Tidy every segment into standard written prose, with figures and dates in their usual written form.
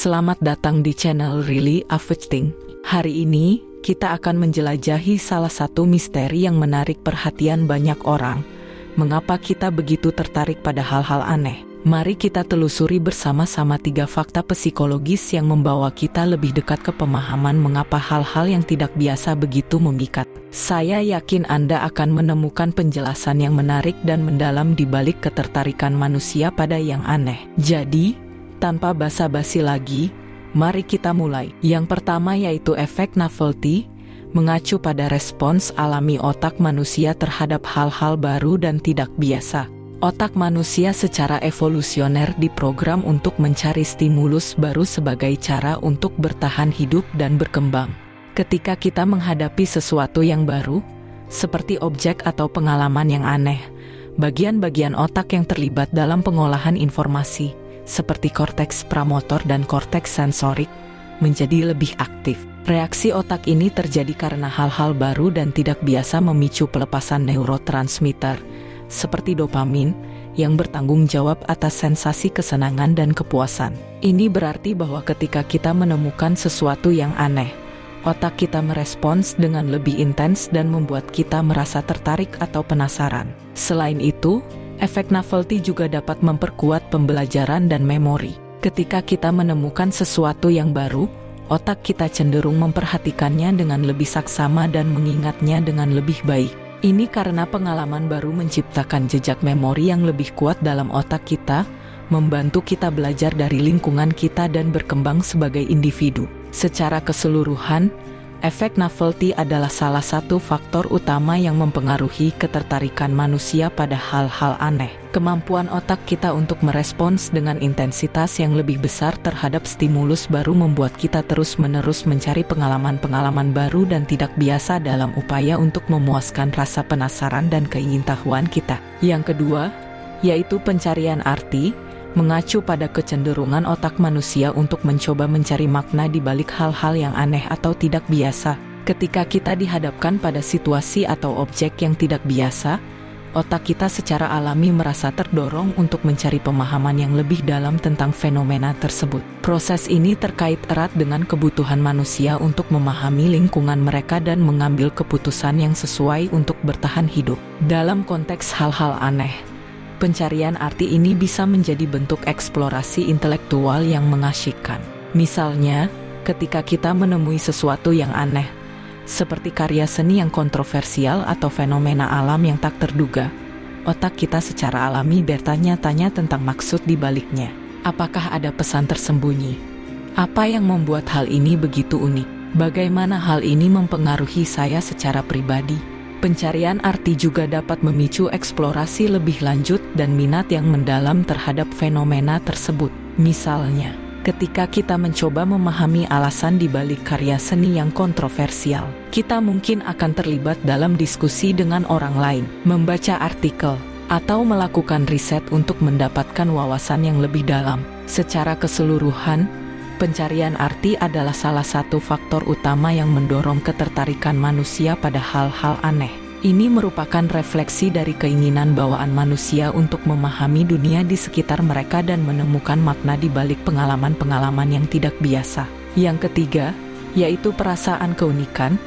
Selamat datang di channel Really Affecting. Hari ini, kita akan menjelajahi salah satu misteri yang menarik perhatian banyak orang. Mengapa kita begitu tertarik pada hal-hal aneh? Mari kita telusuri bersama-sama 3 fakta psikologis yang membawa kita lebih dekat ke pemahaman mengapa hal-hal yang tidak biasa begitu memikat. Saya yakin Anda akan menemukan penjelasan yang menarik dan mendalam di balik ketertarikan manusia pada yang aneh. Jadi, tanpa basa-basi lagi, mari kita mulai. Yang pertama yaitu efek novelty, mengacu pada respons alami otak manusia terhadap hal-hal baru dan tidak biasa. Otak manusia secara evolusioner diprogram untuk mencari stimulus baru sebagai cara untuk bertahan hidup dan berkembang. Ketika kita menghadapi sesuatu yang baru, seperti objek atau pengalaman yang aneh, bagian-bagian otak yang terlibat dalam pengolahan informasi, seperti korteks pramotor dan korteks sensorik, menjadi lebih aktif. Reaksi otak ini terjadi karena hal-hal baru dan tidak biasa memicu pelepasan neurotransmitter, seperti dopamin, yang bertanggung jawab atas sensasi kesenangan dan kepuasan. Ini berarti bahwa ketika kita menemukan sesuatu yang aneh, otak kita merespons dengan lebih intens dan membuat kita merasa tertarik atau penasaran. Selain itu, efek novelty juga dapat memperkuat pembelajaran dan memori. Ketika kita menemukan sesuatu yang baru, otak kita cenderung memperhatikannya dengan lebih saksama dan mengingatnya dengan lebih baik. Ini karena pengalaman baru menciptakan jejak memori yang lebih kuat dalam otak kita, membantu kita belajar dari lingkungan kita dan berkembang sebagai individu. Secara keseluruhan, efek novelty adalah salah satu faktor utama yang mempengaruhi ketertarikan manusia pada hal-hal aneh. Kemampuan otak kita untuk merespons dengan intensitas yang lebih besar terhadap stimulus baru membuat kita terus-menerus mencari pengalaman-pengalaman baru dan tidak biasa dalam upaya untuk memuaskan rasa penasaran dan keingintahuan kita. Yang kedua, yaitu pencarian arti, mengacu pada kecenderungan otak manusia untuk mencoba mencari makna di balik hal-hal yang aneh atau tidak biasa. Ketika kita dihadapkan pada situasi atau objek yang tidak biasa, otak kita secara alami merasa terdorong untuk mencari pemahaman yang lebih dalam tentang fenomena tersebut. Proses ini terkait erat dengan kebutuhan manusia untuk memahami lingkungan mereka dan mengambil keputusan yang sesuai untuk bertahan hidup. Dalam konteks hal-hal aneh, pencarian arti ini bisa menjadi bentuk eksplorasi intelektual yang mengasyikkan. Misalnya, ketika kita menemui sesuatu yang aneh, seperti karya seni yang kontroversial atau fenomena alam yang tak terduga, otak kita secara alami bertanya-tanya tentang maksud di baliknya. Apakah ada pesan tersembunyi? Apa yang membuat hal ini begitu unik? Bagaimana hal ini mempengaruhi saya secara pribadi? Pencarian arti juga dapat memicu eksplorasi lebih lanjut dan minat yang mendalam terhadap fenomena tersebut. Misalnya, ketika kita mencoba memahami alasan di balik karya seni yang kontroversial, kita mungkin akan terlibat dalam diskusi dengan orang lain, membaca artikel, atau melakukan riset untuk mendapatkan wawasan yang lebih dalam. Secara keseluruhan, pencarian arti adalah salah satu faktor utama yang mendorong ketertarikan manusia pada hal-hal aneh. Ini merupakan refleksi dari keinginan bawaan manusia untuk memahami dunia di sekitar mereka dan menemukan makna di balik pengalaman-pengalaman yang tidak biasa. Yang ketiga, yaitu perasaan keunikan,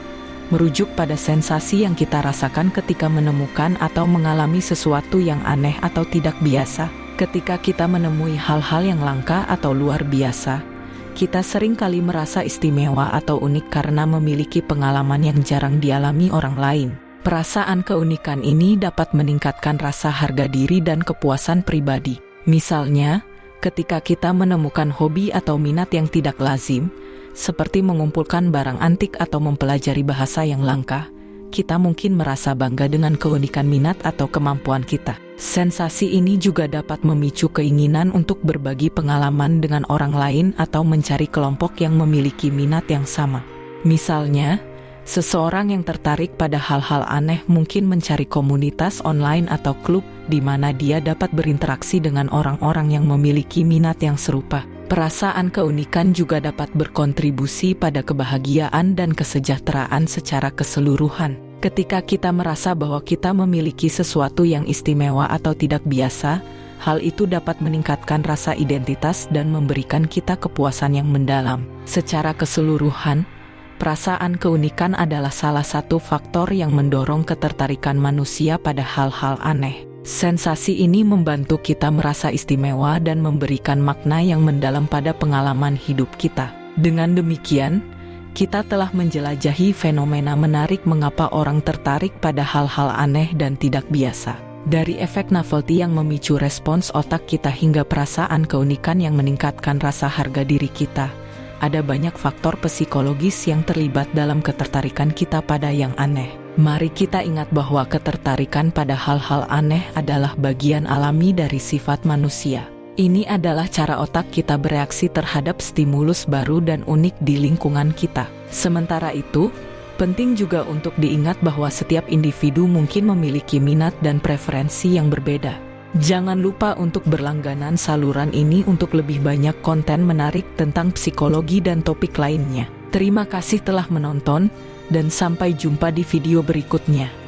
merujuk pada sensasi yang kita rasakan ketika menemukan atau mengalami sesuatu yang aneh atau tidak biasa. Ketika kita menemui hal-hal yang langka atau luar biasa, kita sering kali merasa istimewa atau unik karena memiliki pengalaman yang jarang dialami orang lain. Perasaan keunikan ini dapat meningkatkan rasa harga diri dan kepuasan pribadi. Misalnya, ketika kita menemukan hobi atau minat yang tidak lazim, seperti mengumpulkan barang antik atau mempelajari bahasa yang langka, kita mungkin merasa bangga dengan keunikan minat atau kemampuan kita. Sensasi ini juga dapat memicu keinginan untuk berbagi pengalaman dengan orang lain atau mencari kelompok yang memiliki minat yang sama. Misalnya, seseorang yang tertarik pada hal-hal aneh mungkin mencari komunitas online atau klub di mana dia dapat berinteraksi dengan orang-orang yang memiliki minat yang serupa. Perasaan keunikan juga dapat berkontribusi pada kebahagiaan dan kesejahteraan secara keseluruhan. Ketika kita merasa bahwa kita memiliki sesuatu yang istimewa atau tidak biasa, hal itu dapat meningkatkan rasa identitas dan memberikan kita kepuasan yang mendalam. Secara keseluruhan, perasaan keunikan adalah salah satu faktor yang mendorong ketertarikan manusia pada hal-hal aneh. Sensasi ini membantu kita merasa istimewa dan memberikan makna yang mendalam pada pengalaman hidup kita. Dengan demikian, kita telah menjelajahi fenomena menarik mengapa orang tertarik pada hal-hal aneh dan tidak biasa. Dari efek novelty yang memicu respons otak kita hingga perasaan keunikan yang meningkatkan rasa harga diri kita, ada banyak faktor psikologis yang terlibat dalam ketertarikan kita pada yang aneh. Mari kita ingat bahwa ketertarikan pada hal-hal aneh adalah bagian alami dari sifat manusia. Ini adalah cara otak kita bereaksi terhadap stimulus baru dan unik di lingkungan kita. Sementara itu, penting juga untuk diingat bahwa setiap individu mungkin memiliki minat dan preferensi yang berbeda. Jangan lupa untuk berlangganan saluran ini untuk lebih banyak konten menarik tentang psikologi dan topik lainnya. Terima kasih telah menonton, dan sampai jumpa di video berikutnya.